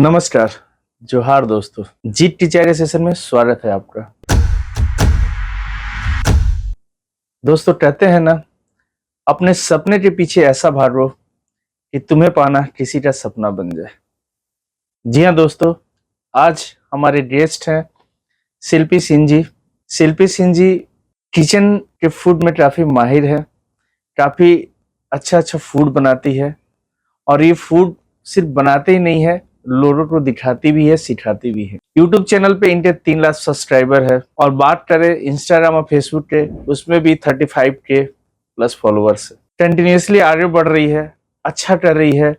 नमस्कार, जोहार दोस्तों। जीत टीचर के सेशन में स्वागत है आपका। दोस्तों कहते हैं ना, अपने सपने के पीछे ऐसा भागो कि तुम्हें पाना किसी का सपना बन जाए। जी हाँ दोस्तों, आज हमारे गेस्ट हैं शिल्पी सिंह जी। शिल्पी सिंह जी किचन के फूड में काफी माहिर है, काफी अच्छा फूड बनाती है और ये फूड सिर्फ बनाते ही नहीं है, लोगों को दिखाती भी है, सिखाती भी है। यूट्यूब चैनल पे इनके 3 लाख सब्सक्राइबर है और बात करें इंस्टाग्राम और फेसबुक के, उसमें भी 35K प्लस फॉलोअर्स है। कंटिन्यूसली आगे बढ़ रही है, अच्छा कर रही है,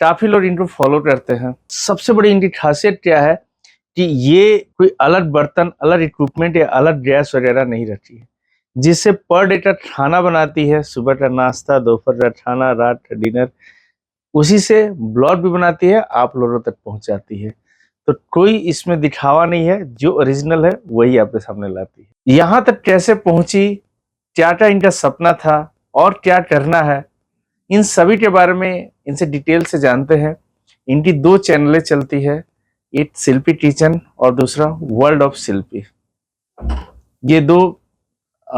काफी लोग इनको फॉलो करते हैं। सबसे बड़ी इनकी खासियत क्या है कि ये कोई अलग बर्तन, अलग इक्विपमेंट या अलग गैस वगैरह नहीं रखती है, जिससे पर डे का खाना बनाती है। सुबह का नाश्ता, दोपहर का खाना, रात का डिनर, उसी से ब्लॉग भी बनाती है, आप लोगों तक पहुंचाती है। तो कोई इसमें दिखावा नहीं है, जो ओरिजिनल है वही आपके सामने लाती है। यहाँ तक कैसे पहुंची, क्या क्या इनका सपना था और क्या करना है, इन सभी के बारे में इनसे डिटेल से जानते हैं। इनकी 2 चैनलें चलती है, एक शिल्पी किचन और दूसरा वर्ल्ड ऑफ शिल्पी। ये 2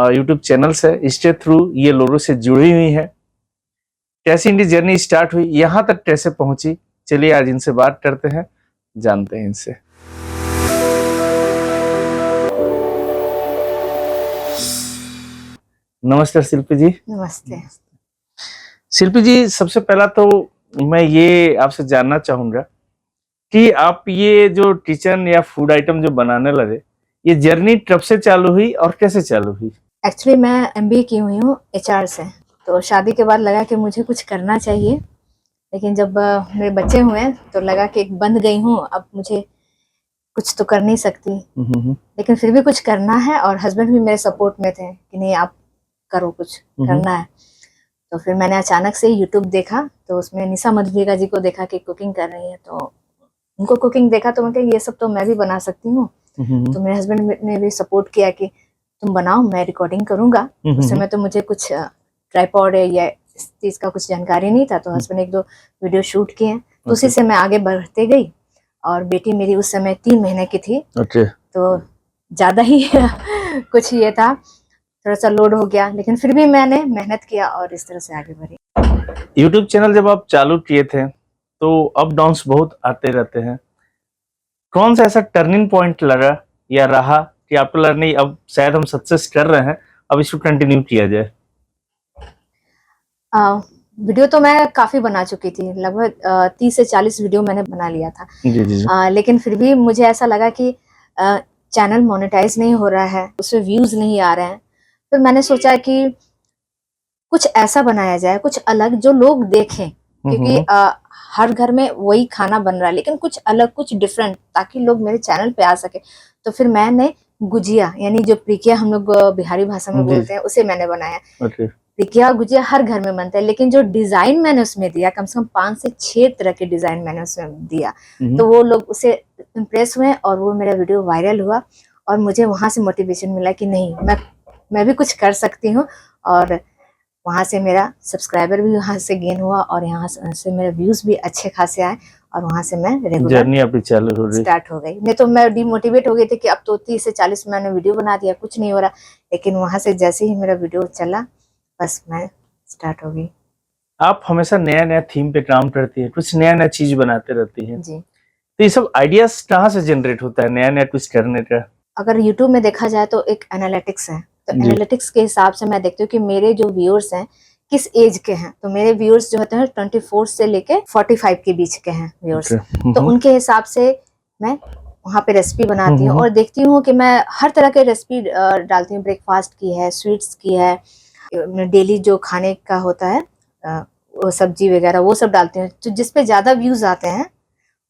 यूट्यूब चैनल्स है, इसके थ्रू ये लोगों से जुड़ी हुई है। कैसे इनकी जर्नी स्टार्ट हुई, यहाँ तक कैसे पहुंची, चलिए आज इनसे बात करते हैं, जानते हैं इनसे। नमस्ते शिल्पी जी। नमस्ते। शिल्पी जी, सबसे पहला तो मैं ये आपसे जानना चाहूंगा कि आप ये जो किचन या फूड आइटम जो बनाने लगे, ये जर्नी कब से चालू हुई और कैसे चालू हुई? एक्चुअली मैं एमबीए की हुई हूँ एचआर से, तो शादी के बाद लगा कि मुझे कुछ करना चाहिए, लेकिन जब मेरे बच्चे हुए तो लगा कि बंद गई हूँ, अब मुझे कुछ तो कर नहीं सकती, लेकिन फिर भी कुछ करना है। और हस्बैंड भी मेरे सपोर्ट में थे कि नहीं आप करो, कुछ करना है। तो फिर मैंने अचानक से यूट्यूब देखा, तो उसमें निशा मधुलिका जी को देखा कि कुकिंग कर रही है, तो उनको कुकिंग देखा तो मैं कहा ये सब तो मैं भी बना सकती हूँ। तो मेरे हस्बैंड ने भी सपोर्ट किया कि तुम बनाओ, मैं रिकॉर्डिंग करूंगा। उस समय तो मुझे कुछ ट्राइपॉड या इस चीज का कुछ जानकारी नहीं था, तो हस्बैंड 1-2 वीडियो शूट किए, तो उसी से मैं आगे बढ़ते गई। और बेटी मेरी उस समय 3 महीने की थी, तो ज्यादा ही कुछ ये था, थोड़ा सा लोड हो गया, लेकिन फिर भी मैंने मेहनत किया और इस तरह से आगे बढ़ी। यूट्यूब चैनल जब आप चालू किए थे तो अप डाउन्स बहुत आते रहते हैं, कौन सा ऐसा टर्निंग पॉइंट लगा या रहा कि आपको लगा नहीं अब शायद हम सक्सेस कर रहे हैं, अब इसको कंटिन्यू किया जाए? वीडियो तो मैं काफी बना चुकी थी, लगभग 30 से 40 वीडियो मैंने बना लिया था। जी। लेकिन फिर भी मुझे ऐसा लगा कि चैनल मोनेटाइज नहीं हो रहा है, उसमें व्यूज नहीं आ रहे हैं। फिर मैंने सोचा कि कुछ ऐसा बनाया जाए, कुछ अलग, जो लोग देखें, क्योंकि हर घर में वही खाना बन रहा है, लेकिन कुछ अलग, कुछ डिफरेंट, ताकि लोग मेरे चैनल पे आ सके। तो फिर मैंने गुजिया, यानी जो प्रिकिया हम लोग बिहारी भाषा में बोलते हैं, उसे मैंने बनाया। प्रिकिया गुजिया हर घर में बनता है, लेकिन जो डिजाइन मैंने उसमें दिया, कम से कम 5 से 6 तरह के डिजाइन मैंने उसमें दिया, तो वो लोग उससे इम्प्रेस हुए और वो मेरा वीडियो वायरल हुआ। और मुझे वहां से मोटिवेशन मिला कि नहीं, मैं भी कुछ कर सकती हूँ। और वहां से मेरा सब्सक्राइबर भी वहां से गेन हुआ और यहाँ से मेरे व्यूज भी अच्छे खासे आए, और वहां से मैं रेगुलर जर्नी आपकी चालू हो गई, स्टार्ट हो गई। नहीं तो मैं डिमोटिवेट हो गई थी कि अब तो 30 से 40 मैंने वीडियो बना दिया, कुछ नहीं हो रहा। लेकिन वहां से जैसे ही मेरा वीडियो चला, बस मैं स्टार्ट हो गई। आप हमेशा नया नया थीम पे काम करती है, कुछ नया नया चीज बनाते रहती है जी। तो ये सब आइडियाज कहाँ से जनरेट होता है नया नया कुछ करने का? अगर यूट्यूब में देखा जाए तो एक एनालिटिक्स है, तो एनालिटिक्स के हिसाब से मैं देखती हूँ कि मेरे जो व्यूअर्स हैं किस एज के हैं। तो मेरे व्यूअर्स जो होते हैं 24 से लेके 45 के बीच के हैं व्यूअर्स। तो उनके हिसाब से मैं वहाँ पे रेसिपी बनाती हूँ और देखती हूँ कि मैं हर तरह के रेसिपी डालती हूँ। ब्रेकफास्ट की है, स्वीट्स की है, डेली जो खाने का होता है वो सब्जी वगैरह वो सब डालती हूँ। तो जिस पे ज्यादा व्यूज आते हैं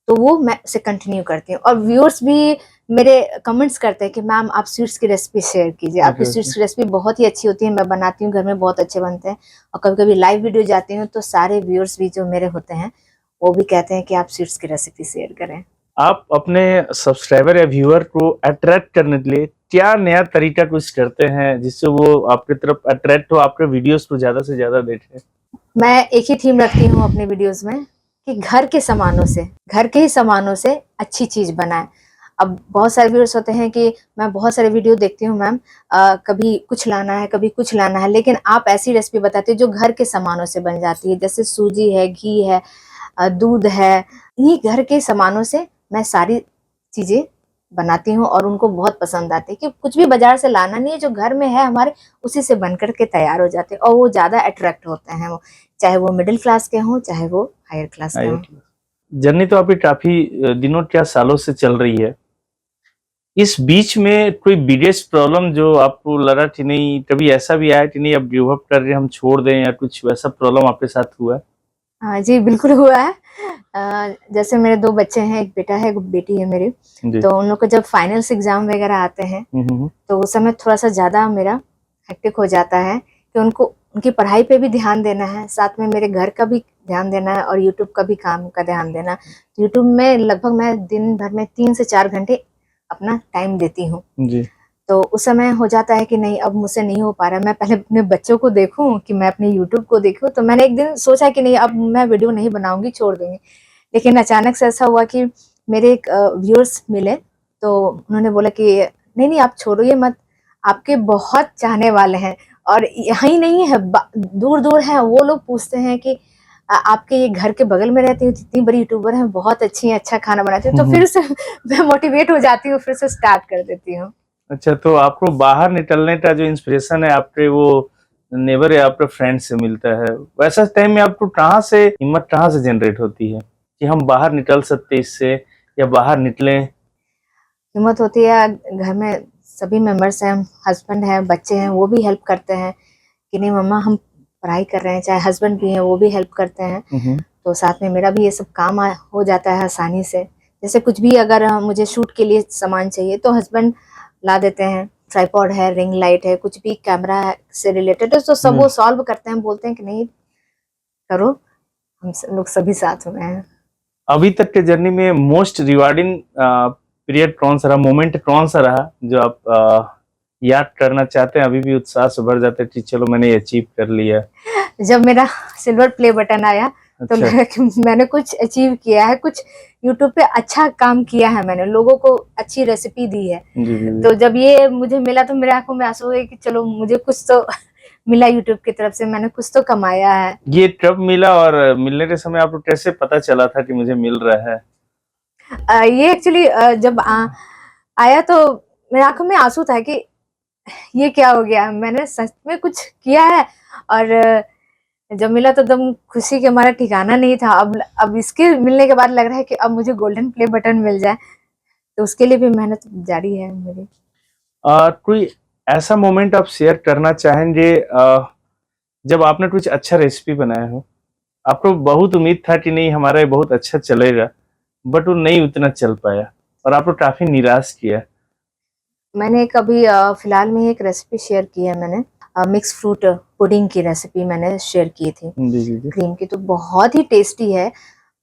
तो वो मैं उसे कंटिन्यू करती हूँ। और व्यूअर्स भी मेरे कमेंट्स करते हैं कि मैम आप स्वीट्स की रेसिपी शेयर कीजिए, आपकी स्वीट्स की रेसिपी बहुत ही अच्छी होती है, मैं बनाती हूँ घर में, बहुत अच्छे बनते हैं। और कभी कभी लाइव वीडियो जाती हूँ तो सारे व्यूअर्स भी जो मेरे होते हैं वो भी कहते हैं कि आप स्वीट्स की रेसिपी शेयर करें। आप अपने सब्सक्राइबर या व्यूअर को अट्रैक्ट करने के लिए क्या नया तरीका कुछ करते हैं जिससे वो आपकी तरफ अट्रैक्ट हो, आपके वीडियोस को ज्यादा से ज्यादा देखें? मैं एक ही थीम रखती हूँ अपने वीडियोस में कि घर के ही सामानों से अच्छी चीज बनाए। अब बहुत सारे व्यूअर्स होते हैं कि मैं बहुत सारे वीडियो देखती हूँ मैम, कभी कुछ लाना है कभी कुछ लाना है, लेकिन आप ऐसी रेसिपी बताती है जो घर के सामानों से बन जाती है, जैसे सूजी है, घी है, दूध है। इन्हीं घर के सामानों से मैं सारी चीजें बनाती हूँ और उनको बहुत पसंद आती है कि कुछ भी बाजार से लाना नहीं है, जो घर में है हमारे उसी से बनकर के तैयार हो जाते हैं और वो ज्यादा अट्रैक्ट होते हैं, वो चाहे वो मिडिल क्लास के हों चाहे वो हायर क्लास के हों। जर्नी तो आपकी काफी दिनों क्या सालों से चल रही है। इस बीच में कोई बिगेस्ट प्रॉब्लम जो आपको लगा कि नहीं, कभी ऐसा भी आया कि नहीं अब गिव अप कर रहे हैं, हम छोड़ दें, या कुछ वैसा प्रॉब्लम आपके साथ हुआ है? हाँ जी, बिल्कुल हुआ है। जैसे मेरे 2 बच्चे हैं, एक बेटा है, एक बेटी है मेरी। जी। तो उन लोग को जब फाइनल्स एग्जाम वगैरह आते हैं तो उस समय थोड़ा-सा ज़्यादा मेरा हेक्टिक हो जाता है कि उनको उनकी पढ़ाई पे भी ध्यान देना है, साथ में मेरे घर का भी ध्यान देना है और यूट्यूब का भी काम का ध्यान देना है। तो यूट्यूब में लगभग मैं दिन भर में 3 से 4 घंटे अपना टाइम देती हूँ। जी। तो उस समय हो जाता है कि नहीं अब मुझसे नहीं हो पा रहा है, मैं पहले अपने बच्चों को देखूं कि मैं अपने यूट्यूब को देखूं। तो मैंने एक दिन सोचा कि नहीं अब मैं वीडियो नहीं बनाऊंगी, छोड़ दूंगी। लेकिन अचानक से ऐसा हुआ कि मेरे एक व्यूअर्स मिले, तो उन्होंने बोला कि नहीं नहीं आप छोड़िए मत, आपके बहुत चाहने वाले हैं और यहाँ ही नहीं है, दूर दूर है, वो लोग पूछते हैं कि आपके ये घर के बगल में रहती हूँ, इतनी बड़ी यूट्यूबर है, बहुत अच्छी है, अच्छा खाना बनाती हूँ। तो फिर से मैं मोटिवेट हो जाती हूँ, फिर से स्टार्ट कर देती हूँ। अच्छा, तो आपको बाहर निकलने का जो इंस्पिरेशन है आपके वो नेबर या आपके फ्रेंड से मिलता है, वैसा टाइम में आपको कहाँ से हिम्मत कहाँ से जनरेट होती है कि हम बाहर निकल सकते इससे, या बाहर निकलें? हिम्मत होती है, घर में सभी मेंबर्स हैं, हस्बैंड है, बच्चे हैं, वो भी हेल्प करते हैं कि नहीं मम्मा हम पढ़ाई कर रहे हैं, चाहे हस्बैंड भी हैं वो भी हेल्प करते हैं। तो साथ में मेरा भी ये सब काम हो जाता है आसानी से। जैसे कुछ भी अगर मुझे शूट के लिए सामान चाहिए तो हस्बैंड ला देते हैं, ट्राइपॉड है, रिंग लाइट है, कुछ भी कैमरा से रिलेटेड है तो सब वो सॉल्व करते हैं, बोलते हैं कि नहीं करो, हम लोग सभी साथ में हैं। अभी तक के जर्नी में मोस्ट रिवार्डिंग पीरियड कौन सा रहा, मोमेंट कौन सा रहा जो आप याद करना चाहते हैं, अभी भी उत्साह से भर जाते हैं कि चलो मैंने अचीव कर लिया? जब मेरा सिल्वर प्ले बटन आया तो अच्छा। लगा कि मैंने कुछ अचीव किया है, कुछ यूट्यूब पे अच्छा काम किया है, मैंने लोगों को अच्छी रेसिपी दी है। जी। तो जब ये मुझे मिला तो मेरे आंखों में आंसू हो गए कि चलो मुझे कुछ तो मिला यूट्यूब की तरफ से, मैंने कुछ तो कमाया है। ये कब मिला और मिलने के समय आपको कैसे पता चला था कि मुझे मिल रहा है? ये एक्चुअली जब आया तो मेरे आंखों में आंसू था कि ये क्या हो गया, मैंने सच में कुछ किया है। और जब मिला तो एकदम खुशी के हमारा ठिकाना नहीं था। अब इसके मिलने के बाद लग रहा है कि अब मुझे गोल्डन प्ले बटन मिल जाए, तो उसके लिए भी मेहनत जारी है मेरी। कोई ऐसा मोमेंट आप शेयर करना चाहेंगे जब आपने कुछ अच्छा रेसिपी बनाया हो, आपको बहुत उम्मीद था कि नहीं हमारा ये बहुत अच्छा चलेगा, बट वो नहीं उतना चल पाया और आपको काफी निराश किया? मैंने कभी फिलहाल में एक रेसिपी शेयर की है, मैंने मिक्स फ्रूट पुडिंग की रेसिपी मैंने शेयर की थी, जी। क्रीम की, तो बहुत ही टेस्टी है।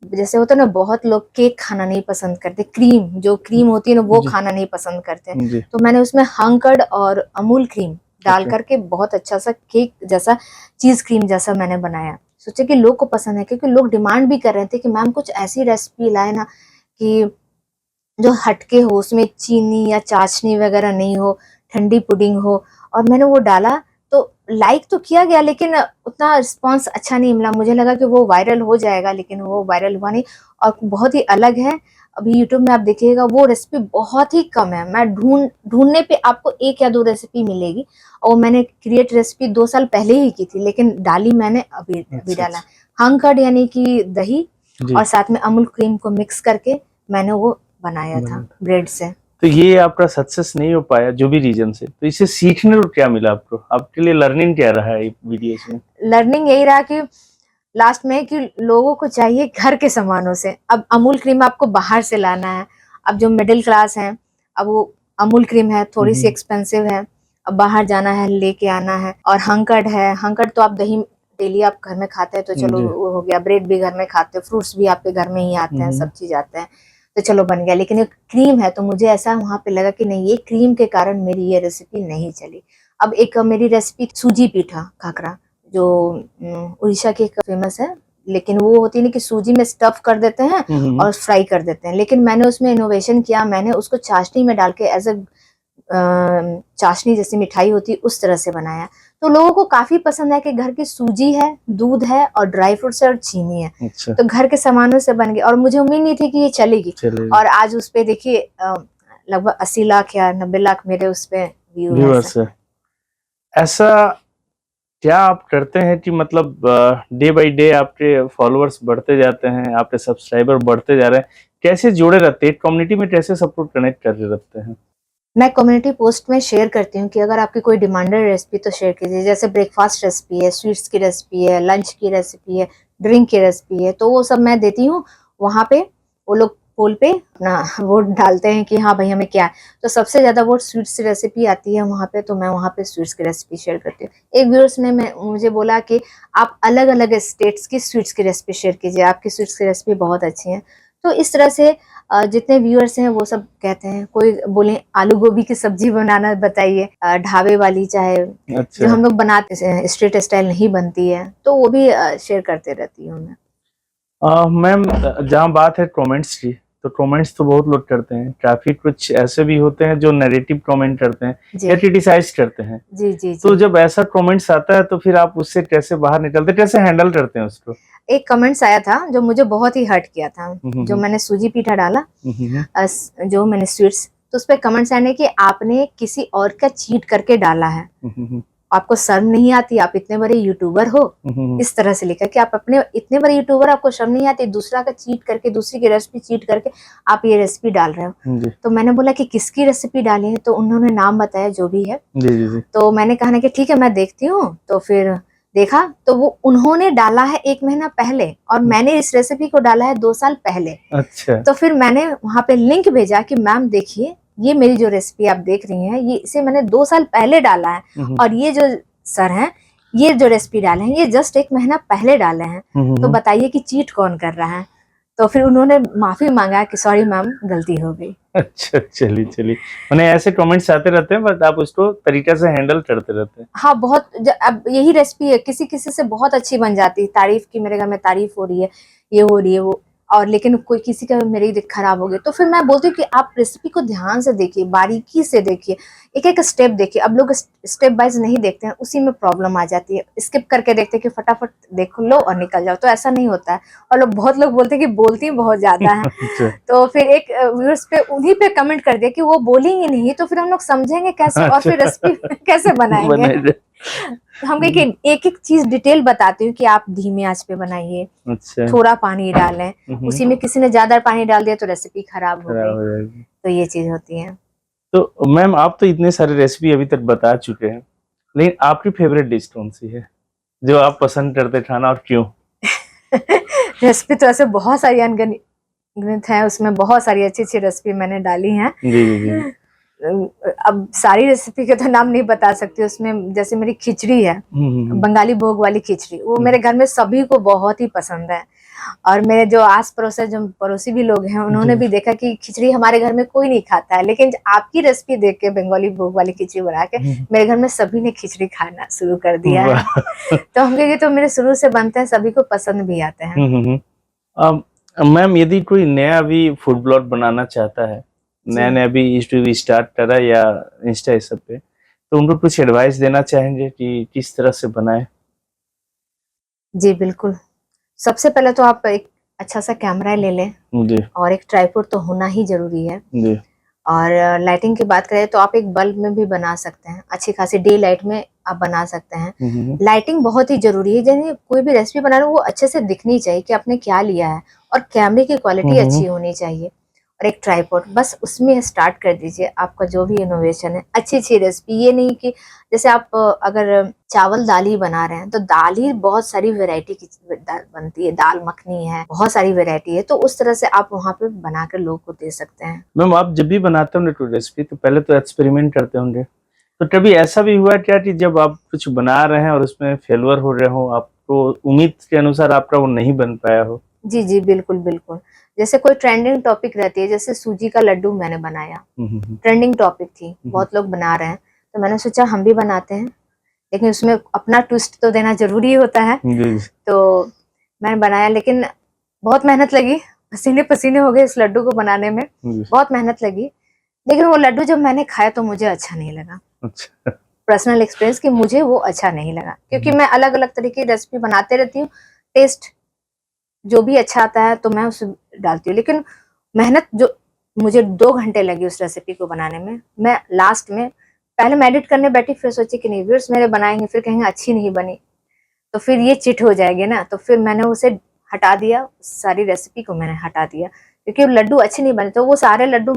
जैसे होता है ना, बहुत लोग केक खाना नहीं पसंद करते, क्रीम जो क्रीम होती है ना वो खाना नहीं पसंद करते हैं। जी। तो मैंने उसमें हंकर्ड और अमूल क्रीम डाल अच्छा। करके बहुत अच्छा सा केक जैसा, चीज क्रीम जैसा मैंने बनाया। सोचे कि लोग को पसंद है, क्योंकि लोग डिमांड भी कर रहे थे कि मैम कुछ ऐसी रेसिपी लाए ना कि जो हटके हो, उसमें चीनी या चाशनी वगैरह नहीं हो, ठंडी पुडिंग हो। और मैंने वो डाला तो लाइक तो किया गया, लेकिन उतना रिस्पांस अच्छा नहीं मिला। मुझे लगा कि वो वायरल हो जाएगा, लेकिन वो वायरल हुआ नहीं और बहुत ही अलग है। अभी यूट्यूब में आप देखिएगा वो रेसिपी बहुत ही कम है, मैं ढूंढने पे आपको 1 या 2 रेसिपी मिलेगी। और मैंने क्रिएट रेसिपी 2 साल पहले ही की थी, लेकिन डाली मैंने अभी डाला। हंकर्ड यानी कि दही और साथ में अमूल क्रीम को मिक्स करके मैंने वो बनाया था ब्रेड से। तो ये आपका सक्सेस नहीं हो पाया जो भी रीजन से, तो इसे सीखने को क्या मिला आपको? आपके लिए लर्निंग क्या रहा है वीडियोस में? लर्निंग यही रहा कि लास्ट में कि लोगों को चाहिए घर के सामानों से। अब अमूल क्रीम आपको बाहर से लाना है, अब जो मिडिल क्लास है, अब वो अमूल क्रीम है थोड़ी सी एक्सपेंसिव है, अब बाहर जाना है लेके आना है। और हंकर्ड है, हंकर्ड तो आप दही डेली आप घर में खाते हैं तो चलो वो हो गया, ब्रेड भी घर में खाते हैं, फ्रूट्स भी आपके घर में ही आते हैं, सब चीज आते हैं तो चलो बन गया। लेकिन एक क्रीम है तो मुझे ऐसा वहां पे लगा कि नहीं, ये क्रीम के कारण मेरी ये रेसिपी नहीं चली। अब एक मेरी रेसिपी सूजी पीठा खाकरा, जो उड़ीसा की एक फेमस है लेकिन वो होती नहीं कि सूजी में स्टफ कर देते हैं और फ्राई कर देते हैं, लेकिन मैंने उसमें इनोवेशन किया, मैंने उसको चाशनी में डाल के एज अ चाशनी जैसी मिठाई होती है उस तरह से बनाया। तो लोगों को काफी पसंद है कि घर की सूजी है, दूध है और ड्राई फ्रूट्स है और चीनी है। अच्छा। तो घर के सामानों से बन गई और मुझे उम्मीद नहीं थी कि ये चलेगी। और आज उस पे देखिए लगभग 80 लाख या 90 लाख मेरे उस पे व्यूअर्स है। ऐसा क्या आप करते हैं कि मतलब डे बाय डे आपके फॉलोअर्स बढ़ते जाते हैं, आपके सब्सक्राइबर बढ़ते जा रहे हैं, कैसे जुड़े रहते हैं कम्युनिटी में, कैसे सबको कनेक्ट करते रहते हैं? मैं कम्युनिटी पोस्ट में शेयर करती हूँ कि अगर आपकी कोई डिमांडेड रेसिपी तो शेयर कीजिए, जैसे ब्रेकफास्ट रेसिपी है, स्वीट्स की रेसिपी है, लंच की रेसिपी है, ड्रिंक की रेसिपी है, तो वो सब मैं देती हूँ। वहाँ पे वो लोग पोल पे अपना वोट डालते हैं कि हाँ भाई हमें क्या है। तो सबसे ज्यादा वोट स्वीट्स की रेसिपी आती है वहाँ पे, तो मैं वहाँ पे स्वीट्स की रेसिपी शेयर करती हूँ। एक व्यूअर्स ने मुझे बोला कि आप अलग अलग स्टेट्स की स्वीट्स की रेसिपी शेयर कीजिए, आपकी स्वीट्स की रेसिपी बहुत अच्छी है। तो इस तरह से जितने व्यूअर्स हैं वो सब कहते हैं, कोई बोले आलू गोभी की सब्जी बनाना बताइए, ढाबे वाली, चाहे अच्छा। जो हम लोग बनाते हैं स्ट्रीट स्टाइल नहीं बनती है, तो वो भी शेयर करते रहती हूँ मैं। मैम जहाँ बात है कमेंट्स की, तो कमेंट्स तो बहुत लोग करते हैं, काफी कुछ ऐसे भी होते हैं जो नेगेटिव कमेंट करते हैं या क्रिटिसाइज करते हैं। जी जी तो जब ऐसा कमेंट्स आता है तो फिर आप उससे कैसे बाहर निकलते, कैसे हैंडल करते हैं उसको? एक कमेंट्स आया था जो मुझे बहुत ही हर्ट किया था, जो मैंने सूजी पीठा डाला, जो मैंने स्वीट्स, तो उस पर कमेंट्स आने कि आपने किसी और का चीट करके डाला है, आपको शर्म नहीं आती, आप इतने बड़े यूट्यूबर हो। इस तरह से लिखा कि आप अपने इतने बड़े यूट्यूबर, आपको शर्म नहीं आती, दूसरा का चीट करके, दूसरी की रेसिपी चीट करके आप ये रेसिपी डाल रहे हो। तो मैंने बोला कि किसकी रेसिपी डाली है, तो उन्होंने नाम बताया जो भी है। जी। तो मैंने कहा ना कि ठीक है मैं देखती हूँ। तो फिर देखा तो वो उन्होंने डाला है 1 महीना पहले और मैंने इस रेसिपी को डाला है 2 साल पहले। अच्छा। तो फिर मैंने वहां पे लिंक भेजा कि मैम देखिए ये मेरी जो रेसिपी आप देख रही हैं, ये इसे मैंने 2 साल पहले डाला है और ये जो सर हैं ये जो रेसिपी डाले हैं ये जस्ट 1 महीना पहले डाले हैं। तो बताइए कि चीट कौन कर रहा है। तो फिर उन्होंने माफी मांगा कि सॉरी मैम गलती हो गई। अच्छा, चलिए मैंने ऐसे कमेंट्स आते रहते हैं, बट आप उसको तरीके से हैंडल करते रहते हैं। हाँ बहुत, अब यही रेसिपी है, किसी किसी से बहुत अच्छी बन जाती है, तारीफ की मेरे घर में तारीफ हो रही है, ये हो रही है वो, और लेकिन कोई किसी का मेरी खराब हो गई। तो फिर मैं बोलती हूँ कि आप रेसिपी को ध्यान से देखिए, बारीकी से देखिए, एक एक स्टेप देखिए। अब लोग स्टेप वाइज नहीं देखते हैं, उसी में प्रॉब्लम आ जाती है, स्किप करके देखते हैं कि फटाफट देख लो और निकल जाओ। तो ऐसा नहीं होता है। और बहुत लोग बोलते हैं कि बोलती बहुत ज्यादा है। तो फिर एक व्यूअर्स पे उन्हीं पे कमेंट कर दिया कि वो बोलेंगे नहीं, तो फिर हम लोग समझेंगे कैसे और फिर रेसिपी कैसे बनाएंगे। हम कहीं एक एक चीज डिटेल बताती हूँ कि आप धीमी आंच पे बनाइए। अच्छा। थोड़ा पानी डालें, उसी में किसी ने ज्यादा पानी डाल दिया तो रेसिपी खराब हो गई। तो ये चीज होती है। तो मैम आप तो इतने सारे रेसिपी अभी तक बता चुके हैं, लेकिन आपकी फेवरेट डिश कौन सी है जो आप पसंद करते खाना, और क्यों? रेसिपी तो ऐसे बहुत सारी अनगिनत है, उसमें बहुत सारी अच्छी अच्छी रेसिपी मैंने डाली हैं। जी। अब सारी रेसिपी के तो नाम नहीं बता सकती। उसमें जैसे मेरी खिचड़ी है, बंगाली भोग वाली खिचड़ी, वो मेरे घर में सभी को बहुत ही पसंद है। और मेरे जो आस पड़ोस है, जो पड़ोसी भी लोग हैं, उन्होंने भी देखा कि खिचड़ी हमारे घर में कोई नहीं खाता है, लेकिन आपकी रेसिपी देख के, बंगाली भोग वाली खिचड़ी बना के मेरे घर में सभी ने खिचड़ी खाना शुरू कर दिया है। तो हम कहेंगे तो मेरे शुरू से बनते हैं, सभी को पसंद भी आते हैं। मैम यदि कोई नया भी फूड ब्लॉग बनाना चाहता है, नया अभी यूट्यूब स्टार्ट करा या इंस्टा इस सब पे, तो उनको कुछ एडवाइस देना चाहेंगे कि किस तरह से बनाए? जी बिल्कुल। सबसे पहले तो आप एक अच्छा सा कैमरा ले लें जी। और एक ट्राइपॉड तो होना ही जरूरी है जी। और लाइटिंग की बात करें तो आप एक बल्ब में भी बना सकते हैं, अच्छी खासी डे लाइट में आप बना सकते हैं। लाइटिंग बहुत ही जरूरी है, जैसे कोई भी रेसिपी बना रहे हो वो अच्छे से दिखनी चाहिए कि आपने क्या लिया है, और कैमरे की क्वालिटी अच्छी होनी चाहिए, और एक ट्राइपॉड, बस उसमें स्टार्ट कर दीजिए आपका जो भी इनोवेशन है। अच्छी अच्छी रेसिपी, ये नहीं कि जैसे आप अगर चावल दाल ही बना रहे हैं तो दाल ही बहुत सारी वैरायटी की बनती है, दाल मखनी है, बहुत सारी वैरायटी है, तो उस तरह से आप वहाँ पे बनाकर लोगों को दे सकते हैं। मैम आप जब भी बनाते होंगे कोई रेसिपी तो पहले तो एक्सपेरिमेंट करते होंगे, तो कभी ऐसा भी हुआ क्या कि जब आप कुछ बना रहे हैं और उसमें फेलियर हो रहे हो, आपको उम्मीद के अनुसार आपका वो नहीं बन पाया हो? जी जी बिल्कुल बिल्कुल। जैसे कोई ट्रेंडिंग टॉपिक रहती है, जैसे सूजी का लड्डू मैंने बनाया, ट्रेंडिंग टॉपिक थी, बहुत लोग बना रहे हैं, तो मैंने सोचा हम भी बनाते हैं, लेकिन उसमें अपना ट्विस्ट तो देना जरूरी होता है। तो मैंने बनाया, लेकिन बहुत मेहनत लगी, पसीने पसीने हो गए इस लड्डू को बनाने में, बहुत मेहनत लगी। लेकिन वो लड्डू जब मैंने खाया तो मुझे अच्छा नहीं लगा। अच्छा। पर्सनल एक्सपीरियंस कि मुझे वो अच्छा नहीं लगा, क्योंकि मैं अलग अलग तरीके की रेसिपी बनाते रहती हूँ, टेस्ट जो भी अच्छा आता है तो मैं उसे डालती हूँ। लेकिन मेहनत जो मुझे 2 घंटे लगी उस रेसिपी को बनाने में, मैं लास्ट में पहले मैं एडिट करने बैठी, फिर सोची कि नहीं व्यूअर्स मेरे बनाएंगे फिर कहेंगे अच्छी नहीं बनी, तो फिर ये चिट हो जाएगी ना, तो फिर मैंने उसे हटा दिया, सारी रेसिपी को मैंने हटा दिया, क्योंकि लड्डू अच्छे नहीं बने। तो वो सारे लड्डू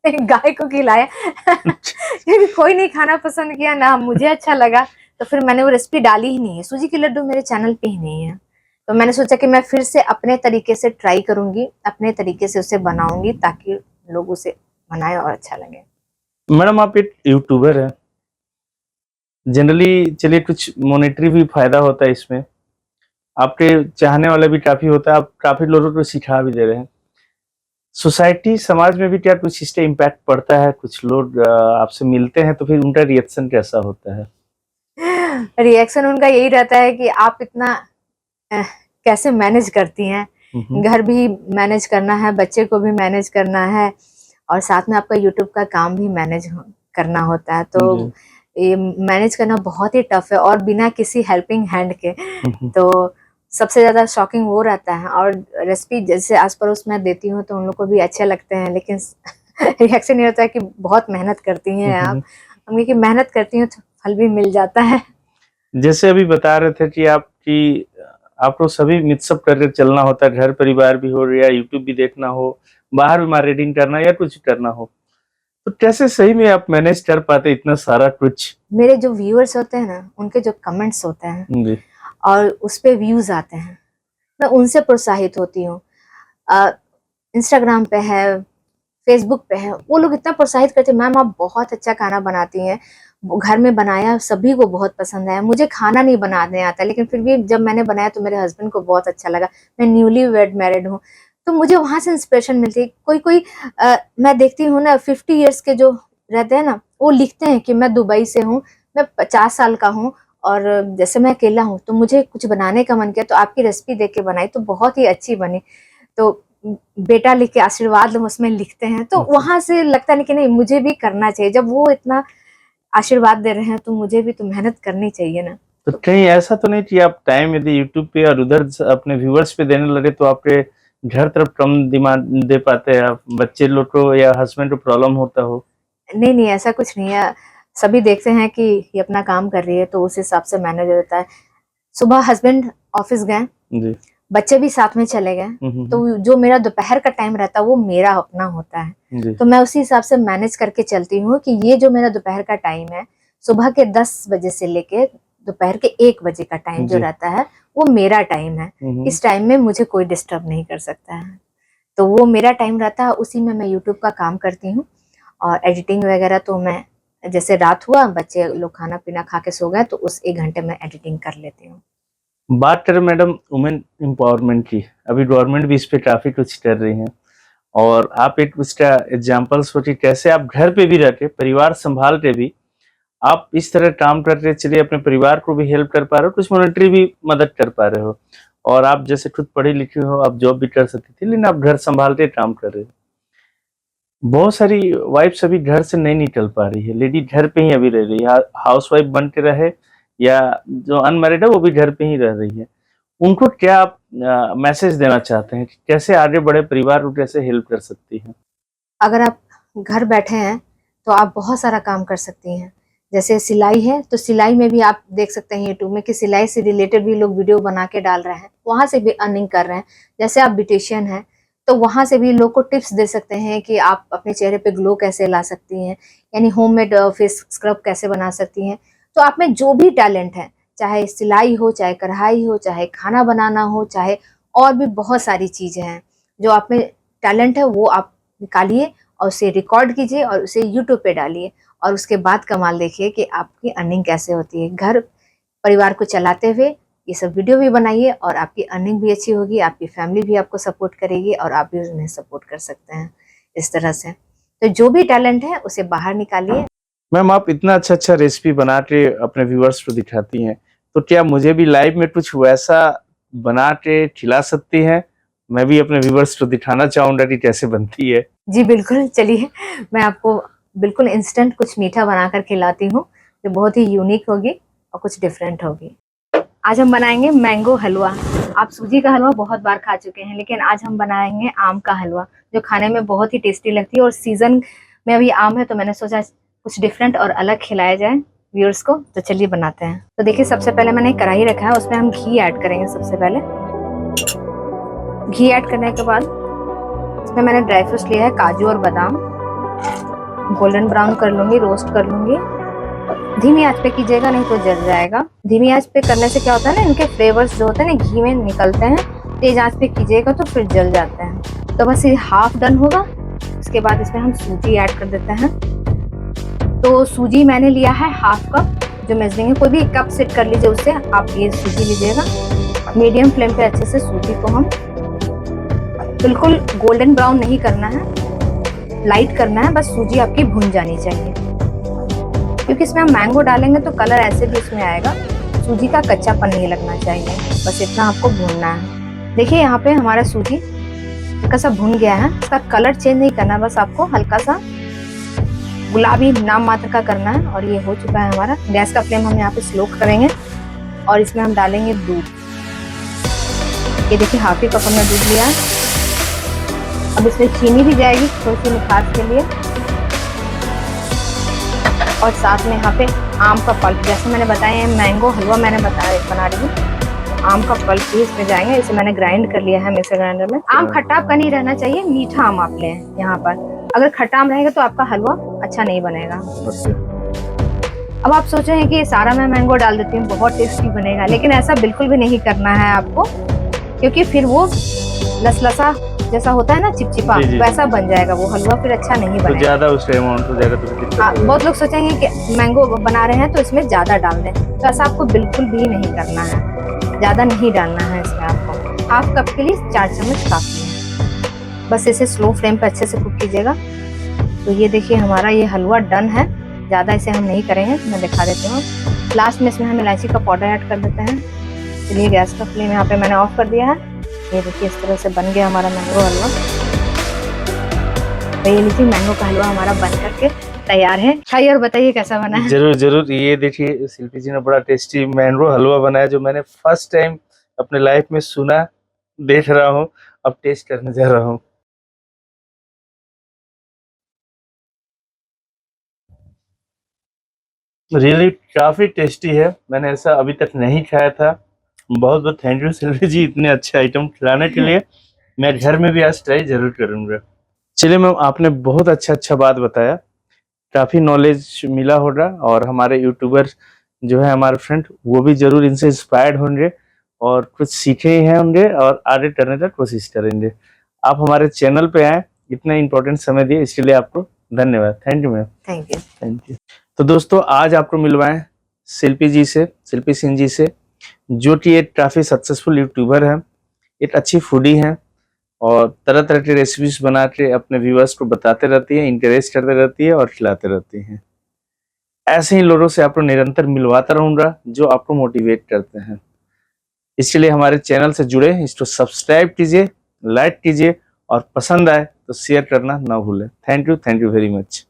गाय को खिलाया क्योंकि कोई नहीं खाना पसंद किया ना, मुझे अच्छा लगा, तो फिर मैंने वो रेसिपी डाली ही नहीं है। सूजी के लड्डू मेरे चैनल पे ही नहीं है, तो मैंने सोचा कि मैं फिर से अपने तरीके से ट्राई करूंगी, अपने तरीके से उसे बनाऊंगी ताकि लोग उसे बनाए और अच्छा लगे। मैडम आप एक यूट्यूबर है, जनरली चलिए कुछ मॉनेटरी भी फायदा होता है इसमें, आपके चाहने वाला भी काफी होता है, आप काफी लोगों को सिखा भी दे रहे हैं। सोसाइटी समाज में भी क्या कुछ इससे इम्पैक्ट पड़ता है? कुछ लोग आपसे मिलते हैं तो फिर उनका रिएक्शन कैसा होता है? रिएक्शन उनका यही रहता है कि आप इतना कैसे मैनेज करती हैं, घर भी मैनेज करना है, बच्चे को भी मैनेज करना है, और साथ में आपका यूट्यूब का काम भी मैनेज करना होता है, तो ये मैनेज करना बहुत ही टफ है, और बिना किसी हेल्पिंग हैंड के। तो सबसे ज्यादा शॉकिंग वो रहता है। और रेसिपी जैसे आस पड़ोस में देती हूँ तो उन लोग को भी अच्छे लगते हैं, लेकिन रिएक्शन ये होता है कि बहुत मेहनत करती हैं आप। हम कि मेहनत करती हूँ तो फल भी मिल जाता है। जैसे अभी बता रहे थे कि आपको सभी मिक्सअप करके चलना होता है, घर परिवार भी हो या यूट्यूब भी देखना हो, बाहर भी मार्केटिंग करना या कुछ करना हो, तो कैसे सही में आप मैनेज कर पाते इतना सारा कुछ? मेरे जो व्यूअर्स होते हैं ना, उनके जो कमेंट्स होते हैं जी। और उस पे व्यूज आते हैं, मैं उनसे प्रोत्साहित होती हूँ। इंस्टाग्राम पे है, फेसबुक पे है, वो लोग इतना प्रोत्साहित करते हैं, मैम आप बहुत अच्छा खाना बनाती हैं, घर में बनाया सभी को बहुत पसंद आया। मुझे खाना नहीं बनाने आता, लेकिन फिर भी जब मैंने बनाया तो मेरे हस्बैंड को बहुत अच्छा लगा। मैं न्यूली वेड मैरिड हूँ, तो मुझे वहां से इंस्पिरेशन मिलती है। कोई कोई मैं देखती हूँ ना 50 ईयर्स के जो रहते हैं ना, वो लिखते हैं कि मैं दुबई से हूँ, मैं 50 साल का हूँ, और जैसे मैं अकेला हूँ तो मुझे कुछ बनाने का मन किया, तो आपकी रेसिपी देख के बनाई तो बहुत ही अच्छी बनी। तो बेटा लिख के आशीर्वाद उसमें लिखते हैं, तो वहां से लगता नहीं कि नहीं मुझे भी करना चाहिए। जब वो इतना आशीर्वाद दे रहे हैं तो मुझे भी तो मेहनत करनी चाहिए ना। तो कहीं ऐसा तो नहीं कि आप टाइम यदि यूट्यूब पे और उधर अपने व्यूअर्स पे देने लगे तो आपके घर तरफ कम दिमाग दे पाते हैं आप, बच्चे लोग को या हस्बैंड को प्रॉब्लम होता हो? नहीं नहीं, ऐसा कुछ नहीं है। सभी देखते हैं कि ये अपना काम कर रही है तो उस हिसाब से मैनेज हो जाता है। सुबह हस्बैंड ऑफिस गए, जी। बच्चे भी साथ में चले गए, तो जो मेरा दोपहर का टाइम रहता है वो मेरा अपना होता है। तो मैं उसी हिसाब से मैनेज करके चलती हूँ कि ये जो मेरा दोपहर का टाइम है, सुबह के 10 बजे से लेके दोपहर के 1 बजे का टाइम जो रहता है वो मेरा टाइम है। इस टाइम में मुझे कोई डिस्टर्ब नहीं कर सकता है, तो वो मेरा टाइम रहता है, उसी में मैं यूट्यूब का काम करती हूँ। और एडिटिंग वगैरह तो मैं जैसे रात हुआ, बच्चे लोग खाना पीना खा के सो गए, तो उस 1 घंटे में एडिटिंग कर लेती हूँ। बात करें मैडम वुमेन एम्पावरमेंट की, अभी गवर्नमेंट भी इस पे काफी कुछ कर रही है, और आप एक उसका एग्जाम्पल्स हो कि कैसे आप घर पे भी रहते परिवार संभाल के भी आप इस तरह काम करते चलिए, अपने परिवार को भी हेल्प कर पा रहे हो, कुछ मॉनेटरी भी मदद कर पा रहे हो, और आप जैसे खुद पढ़ी लिखी हो, आप जॉब भी कर सकती थी, लेकिन आप घर संभाल के काम कर रहे हो। बहुत सारी वाइफ्स अभी घर से नहीं निकल पा रही है, लेडी घर पे ही अभी रह रही है, हाउस वाइफ बन के रहे या जो अनमैरिड है वो भी घर पे ही रह रही है। उनको क्या आप मैसेज देना चाहते हैं कि कैसे आगे बढ़े, परिवार को कैसे हेल्प कर सकती हैं? अगर आप घर बैठे हैं तो आप बहुत सारा काम कर सकती हैं। जैसे सिलाई है तो सिलाई में भी आप देख सकते हैं यूट्यूब में कि सिलाई से रिलेटेड भी लोग वीडियो बना के डाल रहे हैं, वहां से भी अर्निंग कर रहे हैं। जैसे आप ब्यूटिशियन हैं तो वहां से भी लोग को टिप्स दे सकते हैं कि आप अपने चेहरे पे ग्लो कैसे ला सकती हैं, यानी होममेड फेस स्क्रब कैसे बना सकती हैं। तो आप में जो भी टैलेंट है, चाहे सिलाई हो, चाहे कढ़ाई हो, चाहे खाना बनाना हो, चाहे और भी बहुत सारी चीजें हैं, जो आप में टैलेंट है वो आप निकालिए और उसे रिकॉर्ड कीजिए और उसे यूट्यूब पे डालिए, और उसके बाद कमाल देखिए कि आपकी अर्निंग कैसे होती है। घर परिवार को चलाते हुए ये सब वीडियो भी बनाइए और आपकी अर्निंग भी अच्छी होगी, आपकी फैमिली भी आपको सपोर्ट करेगी और आप भी उन्हें सपोर्ट कर सकते हैं इस तरह से। तो जो भी टैलेंट है उसे बाहर निकालिए। मैम आप इतना अच्छा रेसिपी बना के अपने व्यूअर्स को दिखाती हैं, तो क्या मुझे भी लाइव में कुछ वैसा बना के खिला सकती हैं। मैं भी अपने व्यूवर्स को दिखाना चाहूंगा कि कैसे बनती है। जी बिल्कुल, चलिए मैं आपको बिल्कुल इंस्टेंट कुछ मीठा बनाकर खिलाती हूँ जो बहुत ही यूनिक होगी और कुछ डिफरेंट होगी। आज हम बनाएंगे मैंगो हलवा। आप सूजी का हलवा बहुत बार खा चुके हैं, लेकिन आज हम बनाएंगे आम का हलवा जो खाने में बहुत ही टेस्टी लगती है। और सीजन में अभी आम है तो मैंने सोचा कुछ डिफरेंट और अलग खिलाया जाए व्यूअर्स को। तो चलिए बनाते हैं। तो देखिए, सबसे पहले मैंने कढ़ाई रखा है, उसमें हम घी ऐड करेंगे। सबसे पहले घी ऐड करने के बाद इसमें मैंने ड्राई फ्रूट्स लिया है, काजू और बादाम। गोल्डन ब्राउन कर लूंगी, रोस्ट कर लूंगी। धीमी आंच पे कीजिएगा, नहीं तो जल जाएगा। धीमी आंच पे करने से क्या होता है ना, इनके फ्लेवर्स जो होते हैं ना घी में निकलते हैं। तेज आंच पे कीजिएगा तो फिर जल जाते हैं। तो बस ये हाफ डन होगा। उसके बाद इसमें हम सूजी ऐड कर देते हैं। तो सूजी मैंने लिया है हाफ कप, जो मेजरिंग है। कोई भी कप सेट कर लीजिए, उससे आप ये सूजी लीजिएगा। मीडियम फ्लेम पे अच्छे से सूजी को हम बिल्कुल गोल्डन ब्राउन नहीं करना है, लाइट करना है। बस सूजी आपकी भुन जानी चाहिए, क्योंकि इसमें हम मैंगो डालेंगे तो कलर ऐसे भी इसमें आएगा। सूजी का कच्चापन नहीं लगना चाहिए, बस इतना आपको भूनना है। देखिए यहाँ पे हमारा सूजी हल्का सा भुन गया है। इसका कलर चेंज नहीं करना, बस आपको हल्का सा गुलाबी नाम मात्र का करना है। और ये हो चुका है हमारा। गैस का फ्लेम हम यहाँ पे स्लो करेंगे और इसमें हम डालेंगे दूध। ये देखिए हाफ ही कप हमने दूध लिया है। अब इसमें चीनी भी जाएगी थोड़ी सी मिठास के लिए, और साथ में यहाँ पे आम का पल्प, जैसे मैंने बताया मैंगो हलवा मैंने बना रही हूँ। आम का पल्प भी इसमें जाएंगे। इसे मैंने ग्राइंड कर लिया है मिक्सर ग्राइंडर में। आम खट्टा आपका नहीं रहना चाहिए, मीठा आम आप लें यहाँ पर। अगर खट्टा आम रहेगा तो आपका हलवा अच्छा नहीं बनेगा। अब आप सोच रहे हैं कि ये सारा मैं मैंगो डाल देती हूँ, बहुत टेस्टी बनेगा, लेकिन ऐसा बिल्कुल भी नहीं करना है आपको, क्योंकि फिर वो लसलसा जैसा होता है ना, चिपचिपा, वैसा बन जाएगा वो हलवा, फिर अच्छा नहीं बनेगा। तो ज्यादा उस अमाउंट हो जाएगा तो दिक्कत होगा। बहुत लोग सोचेंगे कि मैंगो बना रहे हैं तो इसमें ज्यादा डाल दें, तो ऐसा आपको बिल्कुल भी नहीं करना है। ज्यादा नहीं डालना है इसमें आपको। हाफ कप के लिए 4 चम्मच काफी है। बस इसे स्लो फ्लेम पे अच्छे से कुक कीजिएगा। तो ये देखिए हमारा ये हलवा डन है। ज्यादा इसे हम नहीं करेंगे, मैं दिखा देती हूँ। लास्ट में इसमें हम इलायची का पाउडर ऐड कर देते हैं। चलिए गैस का फ्लेम यहाँ पे मैंने ऑफ कर दिया है। ये देखिए इस तरह से बन गया हमारा मैंगो हलवा। तो ये लीजिए मैंगो का हलवा हमारा बन करके तैयार है। खाइए और बताइए कैसा बना है। जरूर जरूर। ये देखिए शिल्पी जी ने बड़ा टेस्टी मैंगो हलवा बनाया, जो मैंने फर्स्ट टाइम अपने लाइफ में सुना, देख रहा हूँ, अब टेस्ट करने जा रहा हूँ। रियली काफी टेस्टी है, मैंने ऐसा अभी तक नहीं खाया था। बहुत बहुत थैंक यू शिल्पी जी इतने अच्छे आइटम खिलाने के लिए। मैं घर में भी आज ट्राई जरूर करूंगा। चलिए मैम, आपने बहुत अच्छा बात बताया, काफी नॉलेज मिला होगा, और हमारे यूट्यूबर जो है हमारे फ्रेंड, वो भी जरूर इनसे इंस्पायर्ड होंगे और कुछ सीखे हैं होंगे और आगे करने का कोशिश करेंगे। आप हमारे चैनल पे आए, इतना इम्पोर्टेंट समय दिए, इसके लिए आपको धन्यवाद। Thank you ma'am. Thank you. Thank you. तो दोस्तों आज आपको मिलवाएं शिल्पी जी से, शिल्पी सिंह जी से, जो कि एक काफी सक्सेसफुल यूट्यूबर है, एक अच्छी फूडी है, और तरह तरह की रेसिपीज बना के अपने व्यूअर्स को बताते रहती है, इंटरेस्ट करते रहती है और खिलाते रहती हैं। ऐसे ही लोगों से आपको निरंतर मिलवाता रहूंगा जो आपको मोटिवेट करते हैं। इसलिए हमारे चैनल से जुड़े, इसको सब्सक्राइब कीजिए, लाइक कीजिए, और पसंद आए तो शेयर करना ना भूलें। Thank you very much.